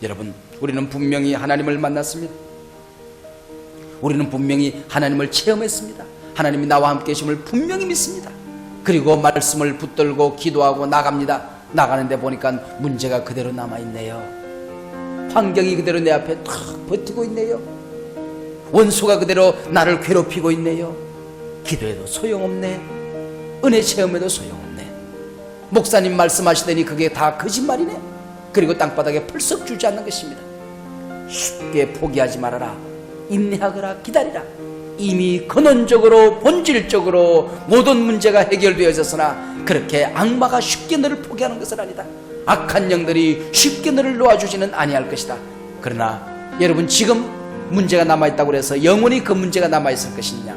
여러분, 우리는 분명히 하나님을 만났습니다. 우리는 분명히 하나님을 체험했습니다. 하나님이 나와 함께 계심을 분명히 믿습니다. 그리고 말씀을 붙들고 기도하고 나갑니다. 나가는데 보니까 문제가 그대로 남아있네요. 환경이 그대로 내 앞에 탁 버티고 있네요. 원수가 그대로 나를 괴롭히고 있네요. 기도해도 소용없네. 은혜 체험해도 소용없네. 목사님 말씀하시더니 그게 다 거짓말이네. 그리고 땅바닥에 펄썩 주지 않는 것입니다. 쉽게 포기하지 말아라. 인내하거라. 기다리라. 이미 근원적으로 본질적으로 모든 문제가 해결되어졌으나 그렇게 악마가 쉽게 너를 포기하는 것은 아니다. 악한 영들이 쉽게 너를 놓아주지는 아니할 것이다. 그러나 여러분, 지금 문제가 남아있다고 해서 영원히 그 문제가 남아있을 것이냐,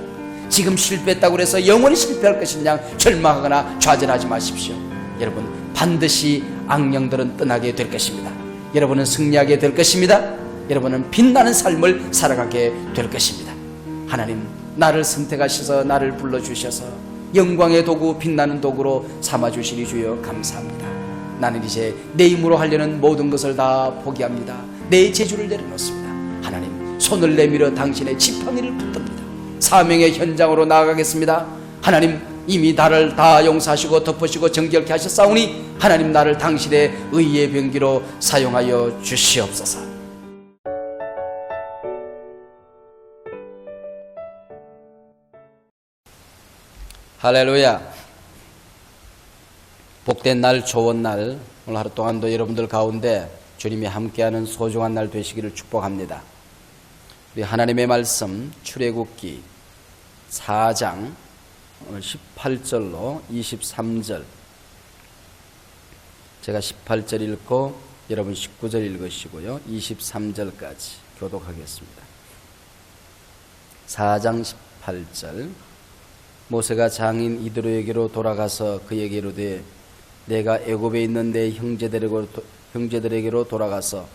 지금 실패했다고 해서 영원히 실패할 것이냐 절망하거나 좌절하지 마십시오. 여러분, 반드시 악령들은 떠나게 될 것입니다. 여러분은 승리하게 될 것입니다. 여러분은 빛나는 삶을 살아가게 될 것입니다. 하나님, 나를 선택하셔서 나를 불러주셔서 영광의 도구, 빛나는 도구로 삼아주시니 주여 감사합니다. 나는 이제 내 힘으로 하려는 모든 것을 다 포기합니다. 내 재주를 내려놓습니다. 하나님, 손을 내밀어 당신의 지팡이를 붙듭니다. 사명의 현장으로 나아가겠습니다. 하나님, 이미 나를 다 용서하시고 덮으시고 정결케 하셨사오니 하나님, 나를 당신의 의의 병기로 사용하여 주시옵소서. 할렐루야. 복된 날, 좋은 날, 오늘 하루 동안도 여러분들 가운데 주님이 함께하는 소중한 날 되시기를 축복합니다. 우리 하나님의 말씀 출애굽기 4장 18절로 23절, 제가 18절 읽고 여러분 19절 읽으시고요, 23절까지 교독하겠습니다. 4장 18절. 모세가 장인 이드로에게로 돌아가서 그에게 이르되 내가 애굽에 있는 내 형제들에게로 돌아가서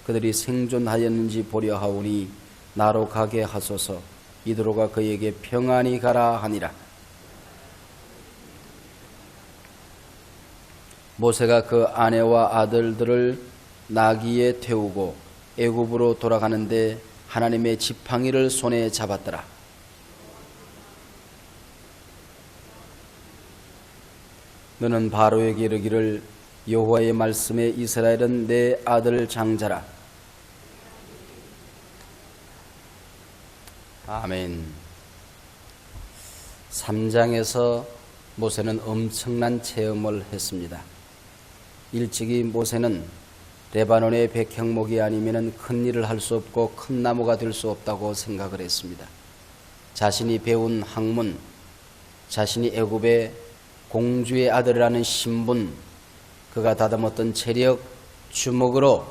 그들이 생존하였는지 보려 하오니 나로 가게 하소서. 이드로가 그에게 평안히 가라 하니라. 모세가 그 아내와 아들들을 나귀에 태우고 애굽으로 돌아가는데 하나님의 지팡이를 손에 잡았더라. 너는 바로에게 이르기를 여호와의 말씀에 이스라엘은 내 아들 장자라. 아멘. 3장에서 모세는 엄청난 체험을 했습니다. 일찍이 모세는 레바논의 백향목이 아니면 큰 일을 할 수 없고 큰 나무가 될 수 없다고 생각을 했습니다. 자신이 배운 학문, 자신이 애굽의 공주의 아들이라는 신분, 그가 다듬었던 체력, 주먹으로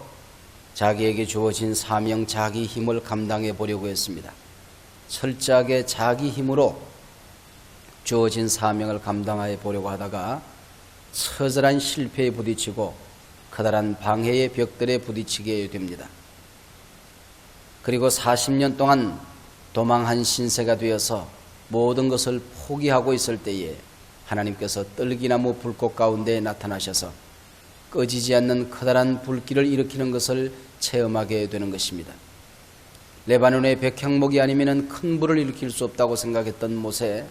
자기에게 주어진 사명, 자기 힘을 감당해 보려고 했습니다. 철저하게 자기 힘으로 주어진 사명을 감당해 보려고 하다가 처절한 실패에 부딪히고 커다란 방해의 벽들에 부딪히게 됩니다. 그리고 40년 동안 도망한 신세가 되어서 모든 것을 포기하고 있을 때에 하나님께서 떨기나무 불꽃 가운데 나타나셔서 꺼지지 않는 커다란 불길을 일으키는 것을 체험하게 되는 것입니다. 레바논의 백향목이 아니면 큰 불을 일으킬 수 없다고 생각했던 모세,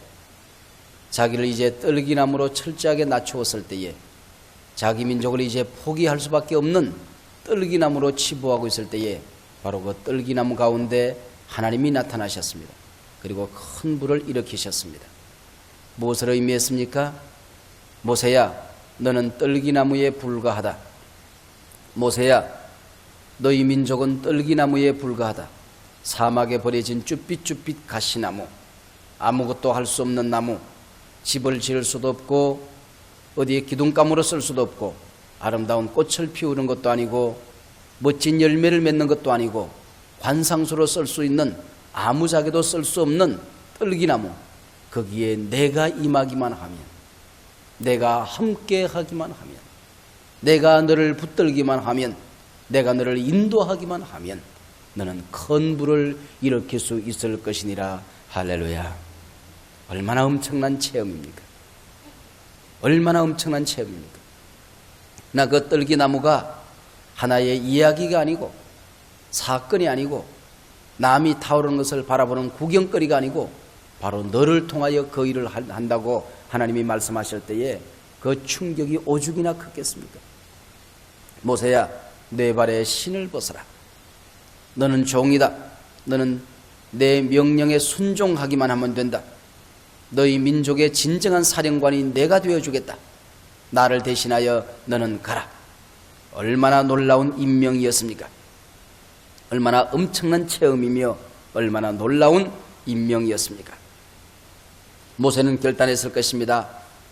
자기를 이제 떨기나무로 철저하게 낮추었을 때에 자기 민족을 이제 포기할 수밖에 없는 떨기나무로 치부하고 있을 때에 바로 그 떨기나무 가운데 하나님이 나타나셨습니다. 그리고 큰 불을 일으키셨습니다. 무엇을 의미했습니까? 모세야, 너는 떨기나무에 불과하다. 모세야, 너희 민족은 떨기나무에 불과하다. 사막에 버려진 쭈삣쭈삣 가시나무, 아무것도 할 수 없는 나무, 집을 지을 수도 없고 어디에 기둥감으로 쓸 수도 없고 아름다운 꽃을 피우는 것도 아니고 멋진 열매를 맺는 것도 아니고 관상수로 쓸 수 있는 아무짝에도 쓸 수 없는 떨기나무, 거기에 내가 임하기만 하면, 내가 함께 하기만 하면, 내가 너를 붙들기만 하면, 내가 너를 인도하기만 하면 너는 큰 불을 일으킬 수 있을 것이니라. 할렐루야. 얼마나 엄청난 체험입니까? 얼마나 엄청난 체험입니까? 나 그 떨기나무가 하나의 이야기가 아니고 사건이 아니고 남이 타오르는 것을 바라보는 구경거리가 아니고 바로 너를 통하여 그 일을 한다고 하나님이 말씀하실 때에 그 충격이 오죽이나 크겠습니까? 모세야, 내 발에 신을 벗어라. 너는 종이다. 너는 내 명령에 순종하기만 하면 된다. 너희 민족의 진정한 사령관이 내가 되어주겠다. 나를 대신하여 너는 가라. 얼마나 놀라운 임명이었습니까? 얼마나 엄청난 체험이며 얼마나 놀라운 임명이었습니까? 모세는 결단했을 것입니다.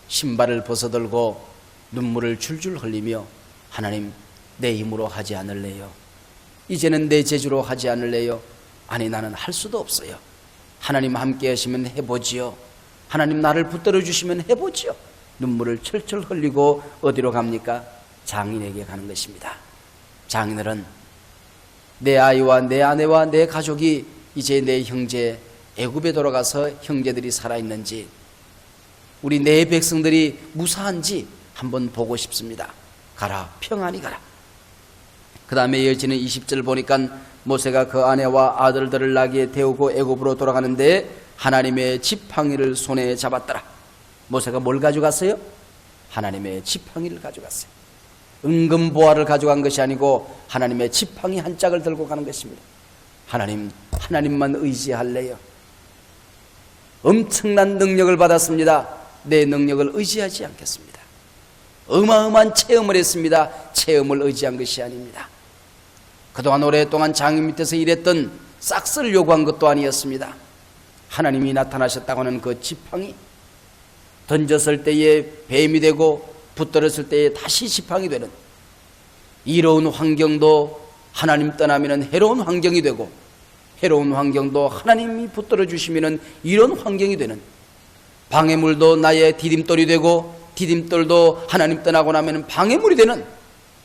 신발을 벗어들고 눈물을 줄줄 흘리며 하나님, 내 힘으로 하지 않을래요. 이제는 내 재주로 하지 않을래요. 아니, 나는 할 수도 없어요. 하나님 함께 하시면 해보지요. 하나님 나를 붙들어 주시면 해보지요. 눈물을 철철 흘리고 어디로 갑니까? 장인에게 가는 것입니다. 장인들은 내 아이와 내 아내와 내 가족이 이제 내 형제 애굽에 돌아가서 형제들이 살아있는지, 우리 내 백성들이 무사한지 한번 보고 싶습니다. 가라, 평안히 가라. 그 다음에 이어지는 20절 보니까 모세가 그 아내와 아들들을 나귀에 태우고 애굽으로 돌아가는데 하나님의 지팡이를 손에 잡았더라. 모세가 뭘 가져갔어요? 하나님의 지팡이를 가져갔어요. 은금보화를 가져간 것이 아니고 하나님의 지팡이 한 짝을 들고 가는 것입니다. 하나님만 의지할래요. 엄청난 능력을 받았습니다. 내 능력을 의지하지 않겠습니다. 어마어마한 체험을 했습니다. 체험을 의지한 것이 아닙니다. 그동안 오랫동안 장인 밑에서 일했던 싹스를 요구한 것도 아니었습니다. 하나님이 나타나셨다고 하는 그 지팡이, 던졌을 때에 뱀이 되고 붙들었을 때에 다시 지팡이 되는, 이로운 환경도 하나님 떠나면 해로운 환경이 되고, 해로운 환경도 하나님이 붙들어 주시면 이런 환경이 되는, 방해물도 나의 디딤돌이 되고 디딤돌도 하나님 떠나고 나면 방해물이 되는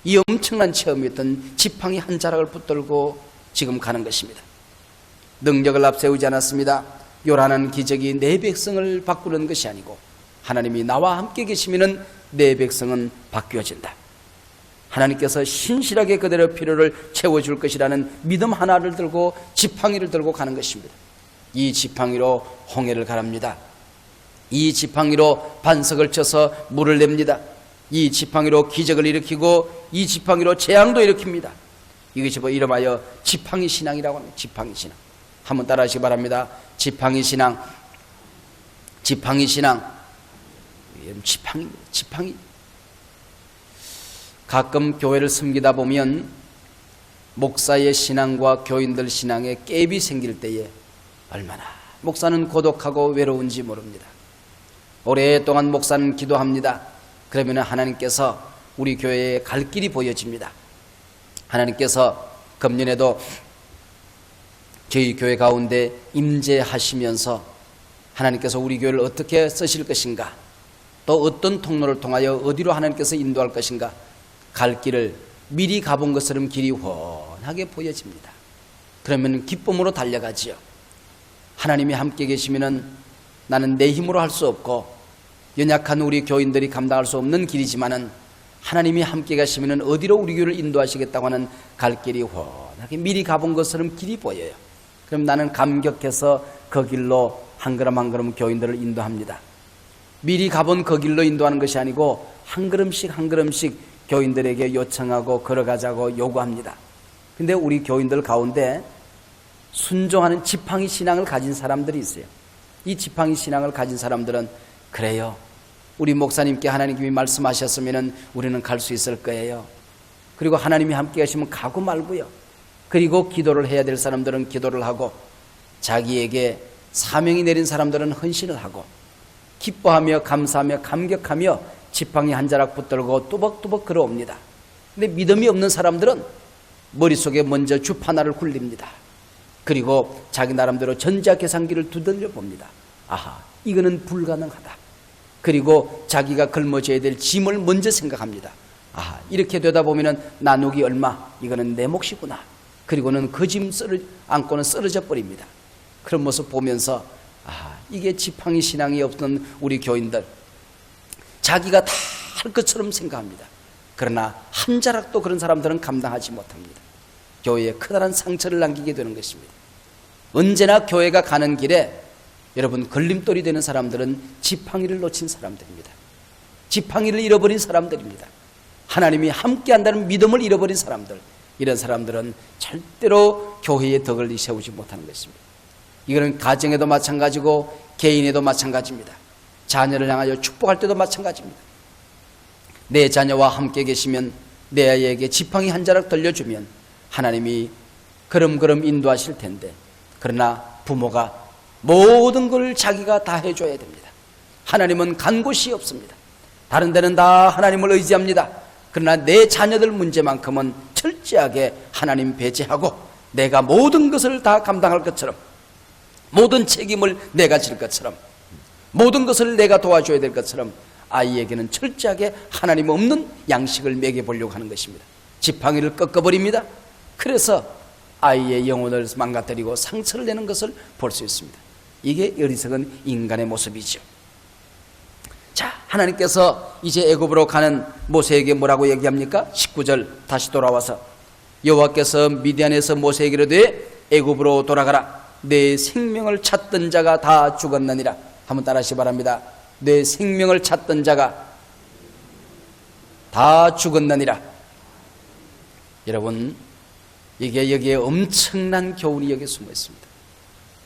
이 엄청난 체험이었던 지팡이 한 자락을 붙들고 지금 가는 것입니다. 능력을 앞세우지 않았습니다. 요란한 기적이 내 백성을 바꾸는 것이 아니고 하나님이 나와 함께 계시면 내 백성은 바뀌어진다. 하나님께서 신실하게 그들의 필요를 채워줄 것이라는 믿음 하나를 들고 지팡이를 들고 가는 것입니다. 이 지팡이로 홍해를 가랍니다. 이 지팡이로 반석을 쳐서 물을 냅니다. 이 지팡이로 기적을 일으키고 이 지팡이로 재앙도 일으킵니다. 이것이 이름하여 지팡이 신앙이라고 합니다. 지팡이 신앙. 한번 따라하시기 바랍니다. 지팡이 신앙. 지팡이 신앙. 지팡이. 가끔 교회를 섬기다 보면 목사의 신앙과 교인들 신앙에 갭이 생길 때에 얼마나 목사는 고독하고 외로운지 모릅니다. 오랫동안 목사는 기도합니다. 그러면 하나님께서 우리 교회에 갈 길이 보여집니다. 하나님께서 금년에도 저희 교회 가운데 임재하시면서 하나님께서 우리 교회를 어떻게 쓰실 것인가, 또 어떤 통로를 통하여 어디로 하나님께서 인도할 것인가, 갈 길을 미리 가본 것처럼 길이 훤하게 보여집니다. 그러면 기쁨으로 달려가지요. 하나님이 함께 계시면 나는 내 힘으로 할 수 없고 연약한 우리 교인들이 감당할 수 없는 길이지만은 하나님이 함께 가시면 어디로 우리 교회를 인도하시겠다고 하는 갈 길이 훤하게 미리 가본 것처럼 길이 보여요. 그럼 나는 감격해서 그 길로 한 걸음 한 걸음 교인들을 인도합니다. 미리 가본 그 길로 인도하는 것이 아니고 한 걸음씩 한 걸음씩 교인들에게 요청하고 걸어가자고 요구합니다. 근데 우리 교인들 가운데 순종하는 지팡이 신앙을 가진 사람들이 있어요. 이 지팡이 신앙을 가진 사람들은 그래요, 우리 목사님께 하나님이 말씀하셨으면 우리는 갈 수 있을 거예요. 그리고 하나님이 함께 하시면 가고 말고요. 그리고 기도를 해야 될 사람들은 기도를 하고, 자기에게 사명이 내린 사람들은 헌신을 하고, 기뻐하며 감사하며 감격하며 지팡이 한 자락 붙들고 뚜벅뚜벅 걸어옵니다. 근데 믿음이 없는 사람들은 머릿속에 먼저 주파나를 굴립니다. 그리고 자기 나름대로 전자 계산기를 두들려 봅니다. 아하, 이거는 불가능하다. 그리고 자기가 걸머져야 될 짐을 먼저 생각합니다. 아하, 이렇게 되다 보면은 나누기 얼마, 이거는 내 몫이구나. 그리고는 그 짐 안고는 쓰러져 버립니다. 그런 모습 보면서 아하, 이게 지팡이 신앙이 없는 우리 교인들, 자기가 다 할 것처럼 생각합니다. 그러나 한 자락도 그런 사람들은 감당하지 못합니다. 교회에 커다란 상처를 남기게 되는 것입니다. 언제나 교회가 가는 길에 여러분 걸림돌이 되는 사람들은 지팡이를 놓친 사람들입니다. 지팡이를 잃어버린 사람들입니다. 하나님이 함께한다는 믿음을 잃어버린 사람들, 이런 사람들은 절대로 교회의 덕을 세우지 못하는 것입니다. 이거는 가정에도 마찬가지고 개인에도 마찬가지입니다. 자녀를 향하여 축복할 때도 마찬가지입니다. 내 자녀와 함께 계시면 내 아이에게 지팡이 한 자락 들려주면 하나님이 걸음걸음 인도하실 텐데, 그러나 부모가 모든 걸 자기가 다 해줘야 됩니다. 하나님은 간 곳이 없습니다. 다른 데는 다 하나님을 의지합니다. 그러나 내 자녀들 문제만큼은 철저하게 하나님 배제하고 내가 모든 것을 다 감당할 것처럼, 모든 책임을 내가 질 것처럼, 모든 것을 내가 도와줘야 될 것처럼 아이에게는 철저하게 하나님 없는 양식을 먹여보려고 하는 것입니다. 지팡이를 꺾어버립니다. 그래서 아이의 영혼을 망가뜨리고 상처를 내는 것을 볼 수 있습니다. 이게 어리석은 인간의 모습이죠. 자, 하나님께서 이제 애굽으로 가는 모세에게 뭐라고 얘기합니까? 19절 다시 돌아와서 여호와께서 미디안에서 모세에게 이르되 애굽으로 돌아가라. 내 생명을 찾던 자가 다 죽었느니라. 한번 따라하시기 바랍니다. 내 생명을 찾던 자가 다 죽었느니라. 여러분, 이게 여기에 엄청난 교훈이 여기 숨어 있습니다.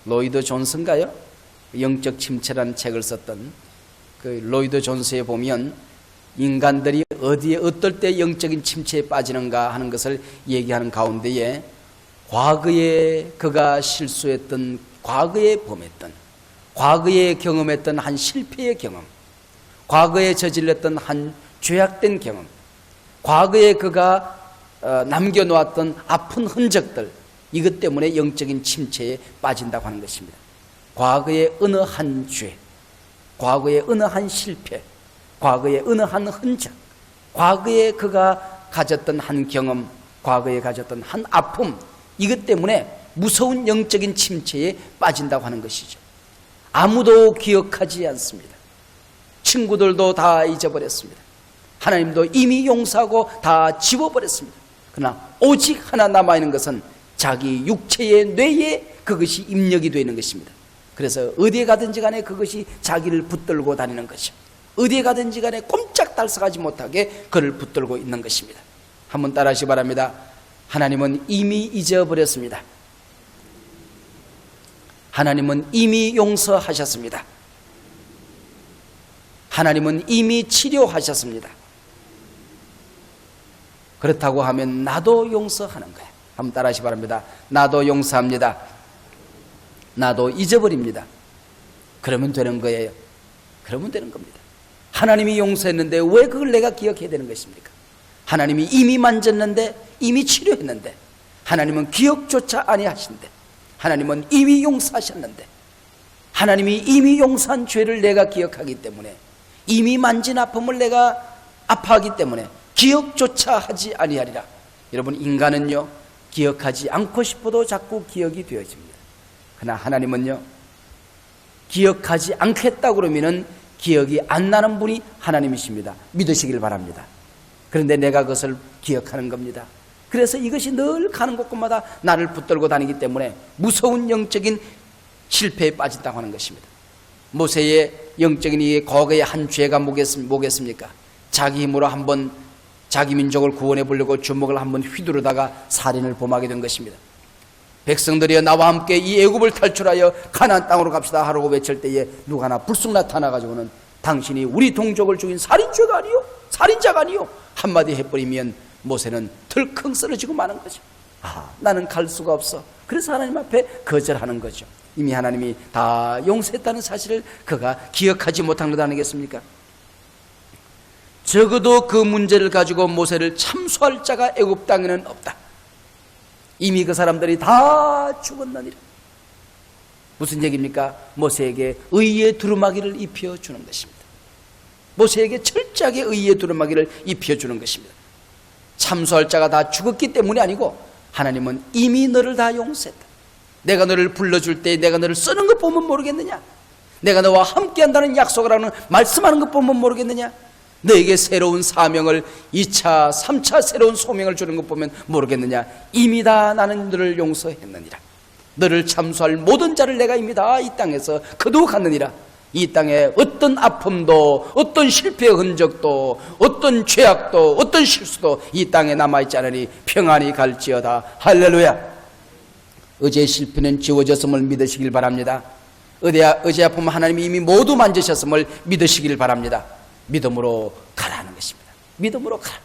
로이드 존슨가요? 영적 침체라는 책을 썼던 그 로이드 존스에 보면 인간들이 어디에 어떨 때 영적인 침체에 빠지는가 하는 것을 얘기하는 가운데에 과거에 그가 실수했던, 과거에 범했던, 과거에 경험했던 한 실패의 경험, 과거에 저질렀던 한 죄악된 경험, 과거에 그가 남겨놓았던 아픈 흔적들, 이것 때문에 영적인 침체에 빠진다고 하는 것입니다. 과거의 어느 한 죄, 과거의 어느 한 실패, 과거의 어느 한 흔적, 과거에 그가 가졌던 한 경험, 과거에 가졌던 한 아픔, 이것 때문에 무서운 영적인 침체에 빠진다고 하는 것이죠. 아무도 기억하지 않습니다. 친구들도 다 잊어버렸습니다. 하나님도 이미 용서하고 다 지워버렸습니다. 그러나 오직 하나 남아있는 것은 자기 육체의 뇌에 그것이 입력이 되어 있는 것입니다. 그래서 어디에 가든지 간에 그것이 자기를 붙들고 다니는 것이죠. 어디에 가든지 간에 꼼짝달싹하지 못하게 그를 붙들고 있는 것입니다. 한번 따라하시기 바랍니다. 하나님은 이미 잊어버렸습니다. 하나님은 이미 용서하셨습니다. 하나님은 이미 치료하셨습니다. 그렇다고 하면 나도 용서하는 거예요. 한번 따라하시기 바랍니다. 나도 용서합니다. 나도 잊어버립니다. 그러면 되는 거예요. 그러면 되는 겁니다. 하나님이 용서했는데 왜 그걸 내가 기억해야 되는 것입니까? 하나님이 이미 만졌는데, 이미 치료했는데, 하나님은 기억조차 아니하신데, 하나님은 이미 용서하셨는데, 하나님이 이미 용서한 죄를 내가 기억하기 때문에, 이미 만진 아픔을 내가 아파하기 때문에 기억조차 하지 아니하리라. 여러분, 인간은요 기억하지 않고 싶어도 자꾸 기억이 되어집니다. 그러나 하나님은요 기억하지 않겠다고 그러면은 기억이 안 나는 분이 하나님이십니다. 믿으시길 바랍니다. 그런데 내가 그것을 기억하는 겁니다. 그래서 이것이 늘 가는 곳곳마다 나를 붙들고 다니기 때문에 무서운 영적인 실패에 빠진다고 하는 것입니다. 모세의 영적인 이 과거의 한 죄가 뭐겠습니까? 자기 힘으로 한번 자기 민족을 구원해 보려고 주먹을 한번 휘두르다가 살인을 범하게 된 것입니다. 백성들이여 나와 함께 이 애굽을 탈출하여 가나안 땅으로 갑시다 하라고 외칠 때에 누가 하나 불쑥 나타나가지고는 당신이 우리 동족을 죽인 살인자가 아니요, 살인자가 아니요 한마디 해버리면 모세는 덜컹 쓰러지고 마는 거죠. 나는 갈 수가 없어. 그래서 하나님 앞에 거절하는 거죠. 이미 하나님이 다 용서했다는 사실을 그가 기억하지 못한 것 아니겠습니까? 적어도 그 문제를 가지고 모세를 참수할 자가 애굽 땅에는 없다. 이미 그 사람들이 다 죽었느니라. 무슨 얘기입니까? 모세에게 의의 두루마기를 입혀주는 것입니다. 모세에게 철저하게 의의 두루마기를 입혀주는 것입니다. 참수할 자가 다 죽었기 때문이 아니고 하나님은 이미 너를 다 용서했다. 내가 너를 불러줄 때 내가 너를 쓰는 것 보면 모르겠느냐? 내가 너와 함께한다는 약속을 하는 말씀하는 것 보면 모르겠느냐? 너에게 새로운 사명을 2차 3차 새로운 소명을 주는 것 보면 모르겠느냐. 이미 다 나는 너를 용서했느니라. 너를 참수할 모든 자를 내가 이미 다 이 땅에서 거두어갔느니라. 이 땅에 어떤 아픔도 어떤 실패의 흔적도 어떤 죄악도 어떤 실수도 이 땅에 남아있지 않으니 평안히 갈지어다. 할렐루야. 어제의 실패는 지워졌음을 믿으시길 바랍니다. 어제 아픔 하나님이 이미 모두 만지셨음을 믿으시길 바랍니다. 믿음으로 가라는 것입니다. 믿음으로 가라.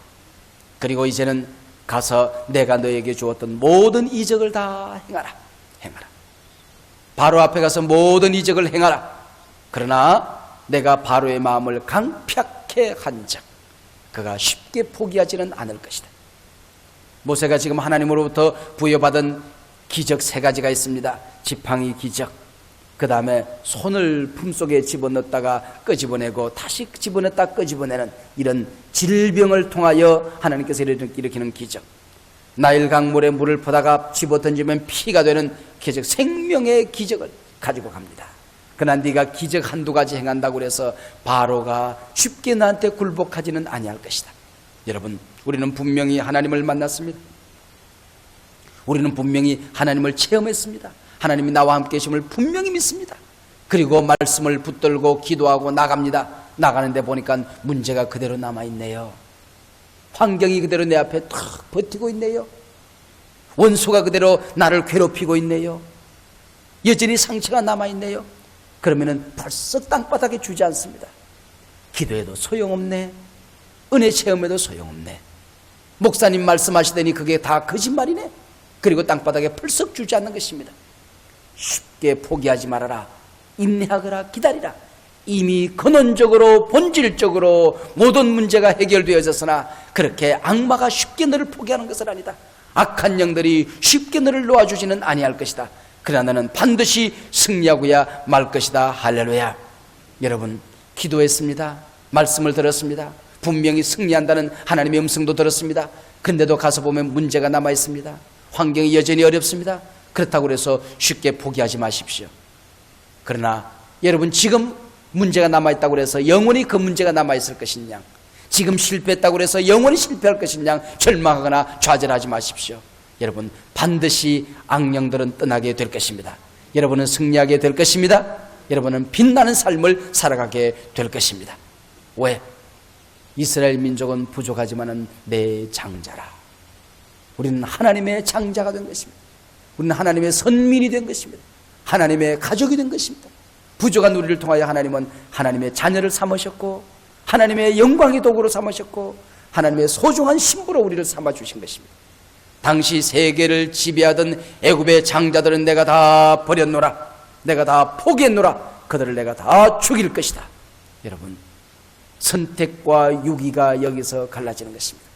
그리고 이제는 가서 내가 너에게 주었던 모든 이적을 다 행하라. 바로 앞에 가서 모든 이적을 행하라. 그러나 내가 바로의 마음을 강팍해 한즉 그가 쉽게 포기하지는 않을 것이다. 모세가 지금 하나님으로부터 부여받은 기적 3가지가 있습니다. 지팡이 기적, 그 다음에 손을 품속에 집어넣었다가 끄집어내고 다시 집어넣었다 끄집어내는 이런 질병을 통하여 하나님께서 일으키는 기적, 나일 강물에 물을 퍼다가 집어던지면 피가 되는 기적, 생명의 기적을 가지고 갑니다. 그러나 네가 기적 한두 가지 행한다고 해서 바로가 쉽게 나한테 굴복하지는 아니할 것이다. 여러분, 우리는 분명히 하나님을 만났습니다. 우리는 분명히 하나님을 체험했습니다. 하나님이 나와 함께 계심을 분명히 믿습니다. 그리고 말씀을 붙들고 기도하고 나갑니다. 나가는데 보니까 문제가 그대로 남아있네요. 환경이 그대로 내 앞에 탁 버티고 있네요. 원수가 그대로 나를 괴롭히고 있네요. 여전히 상처가 남아있네요. 그러면은 벌써 땅바닥에 주지 않습니다. 기도해도 소용없네. 은혜 체험해도 소용없네. 목사님 말씀하시더니 그게 다 거짓말이네. 그리고 땅바닥에 펄썩 주지 않는 것입니다. 쉽게 포기하지 말아라. 인내하거라. 기다리라. 이미 근원적으로 본질적으로 모든 문제가 해결되어졌으나 그렇게 악마가 쉽게 너를 포기하는 것은 아니다. 악한 영들이 쉽게 너를 놓아주지는 아니할 것이다. 그러나 너는 반드시 승리하고야 말 것이다. 할렐루야. 여러분, 기도했습니다. 말씀을 들었습니다. 분명히 승리한다는 하나님의 음성도 들었습니다. 그런데도 가서 보면 문제가 남아 있습니다. 환경이 여전히 어렵습니다. 그렇다고 해서 쉽게 포기하지 마십시오. 그러나 여러분, 지금 문제가 남아있다고 해서 영원히 그 문제가 남아있을 것이냐, 지금 실패했다고 해서 영원히 실패할 것이냐 절망하거나 좌절하지 마십시오. 여러분, 반드시 악령들은 떠나게 될 것입니다. 여러분은 승리하게 될 것입니다. 여러분은 빛나는 삶을 살아가게 될 것입니다. 왜? 이스라엘 민족은 부족하지만은 내 장자라. 우리는 하나님의 장자가 된 것입니다. 우리는 하나님의 선민이 된 것입니다. 하나님의 가족이 된 것입니다. 부족한 우리를 통하여 하나님은 하나님의 자녀를 삼으셨고 하나님의 영광의 도구로 삼으셨고 하나님의 소중한 신부로 우리를 삼아주신 것입니다. 당시 세계를 지배하던 애굽의 장자들은 내가 다 버렸노라. 내가 다 포기했노라. 그들을 내가 다 죽일 것이다. 여러분, 선택과 유기가 여기서 갈라지는 것입니다.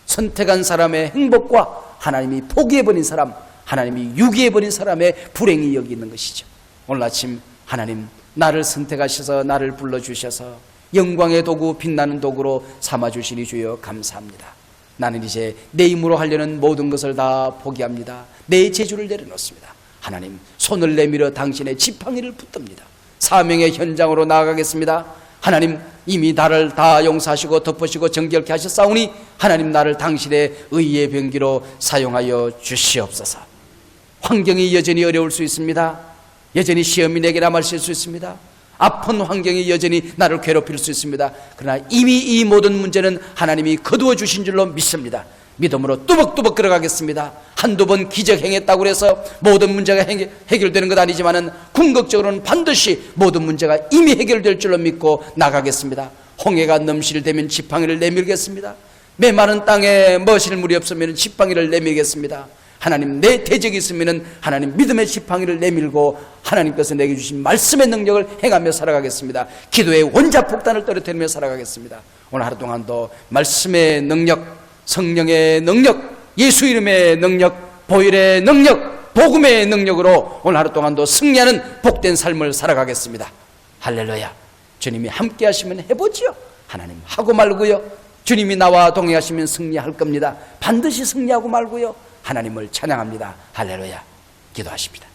선택한 사람의 행복과 하나님이 포기해버린 사람, 하나님이 유기해버린 사람의 불행이 여기 있는 것이죠. 오늘 아침 하나님 나를 선택하셔서 나를 불러주셔서 영광의 도구, 빛나는 도구로 삼아주시니 주여 감사합니다. 나는 이제 내 힘으로 하려는 모든 것을 다 포기합니다. 내 재주를 내려놓습니다. 하나님, 손을 내밀어 당신의 지팡이를 붙듭니다. 사명의 현장으로 나아가겠습니다. 하나님, 이미 나를 다 용서하시고 덮으시고 정결케 하셨사오니 하나님, 나를 당신의 의의 병기로 사용하여 주시옵소서. 환경이 여전히 어려울 수 있습니다. 여전히 시험이 내게 남아있을 수 있습니다. 아픈 환경이 여전히 나를 괴롭힐 수 있습니다. 그러나 이미 이 모든 문제는 하나님이 거두어 주신 줄로 믿습니다. 믿음으로 뚜벅뚜벅 걸어가겠습니다. 한두 번 기적 행했다고 해서 모든 문제가 해결되는 것 아니지만은 궁극적으로는 반드시 모든 문제가 이미 해결될 줄로 믿고 나가겠습니다. 홍해가 넘실되면 지팡이를 내밀겠습니다. 메마른 땅에 머실 물이 없으면 지팡이를 내밀겠습니다. 하나님, 내 대적이 있으면 하나님 믿음의 지팡이를 내밀고 하나님께서 내게 주신 말씀의 능력을 행하며 살아가겠습니다. 기도의 원자폭탄을 떨어뜨리며 살아가겠습니다. 오늘 하루 동안도 말씀의 능력, 성령의 능력, 예수 이름의 능력, 보혈의 능력, 복음의 능력으로 오늘 하루 동안도 승리하는 복된 삶을 살아가겠습니다. 할렐루야. 주님이 함께 하시면 해보지요. 하나님, 하고 말고요. 주님이 나와 동행하시면 승리할 겁니다. 반드시 승리하고 말고요. 하나님을 찬양합니다. 할렐루야. 기도하십니다.